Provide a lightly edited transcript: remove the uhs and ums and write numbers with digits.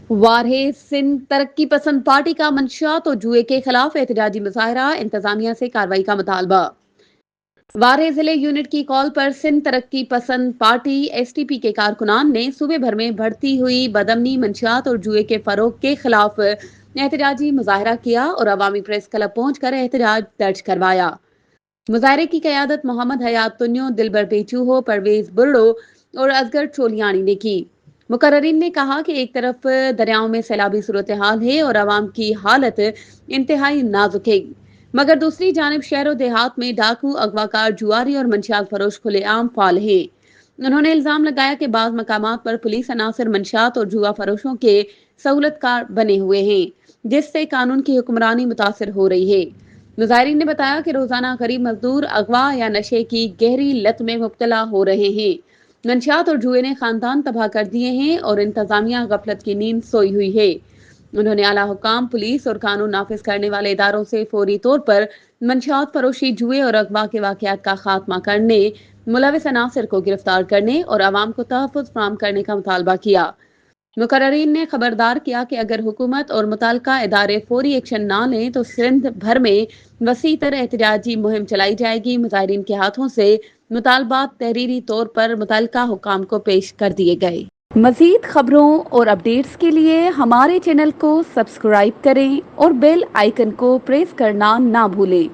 वारहे सिंध तरक्की पसंद पार्टी का मंशियात और जुए के खिलाफ एहतजाजी मुजाहरा, इंतजामिया से कार्रवाई का मुतालबा। वारहे जिले यूनिट की कॉल पर सिंध तरक्की पसंद पार्टी एसटीपी के कारकुनान ने सूबे भर में बढ़ती हुई बदमनी, मंशियात और जुए के फरोग के खिलाफ एहतजाजी मुजाहरा किया और अवामी प्रेस क्लब पहुंचकर एहतजाज दर्ज करवाया। मुजाहरे की क़यादत मोहम्मद हयात तुन्यो, दिलबर बेचूहो, परवेज बुर्ड़ो और असगर चोलियानी ने की। मुकर्रिरीन ने कहा कि एक तरफ दरियाओं में सैलाबी सूरत हाल है और आवाम की हालत इंतहाई नाजुक है, मगर दूसरी जानब शहर और देहात में डाकू, अगवाकार, जुआरी और मंशियात फरोश खुलेआम फाल हैं। उन्होंने इल्जाम लगाया कि बाज़ मकामात पर पुलिस अनासर मंशियात और जुआ फरोशों के सहूलतकार बने हुए हैं, जिससे कानून की हुक्मरानी मुतासर हो रही है। मुजाहिरीन ने बताया कि रोजाना गरीब मजदूर अगवा या नशे की गहरी लत में मुब्तला हो रहे हैं। मंशियात और जुए ने खानदान तबाह कर दिए हैं और इंतजामिया गफलत की नींद सोई हुई है। उन्होंने आला हुकाम, पुलिस और कानून नाफिज करने वाले इदारों से फौरी तौर पर मंशियात फरोशी, जुए और अगवा के वाकयात का खात्मा करने, मुलविस अनासर को गिरफ्तार करने और आवाम को तहफ़्फ़ुज़ फराहम करने का मुतालबा किया। मुकर्रिरीन ने खबरदार किया कि अगर हुकूमत और मुतल्लिका इदारे फौरी एक्शन ना लें तो सिंध भर में वसी तर एहतजाजी मुहिम चलाई जाएगी। मुजाहिरीन के हाथों से मुतालबात तहरीरी तौर पर मुतल्लिका हुकाम को पेश कर दिए गए। मज़ीद खबरों और अपडेट्स के लिए हमारे चैनल को सब्सक्राइब करें और बेल आइकन को प्रेस करना ना भूलें।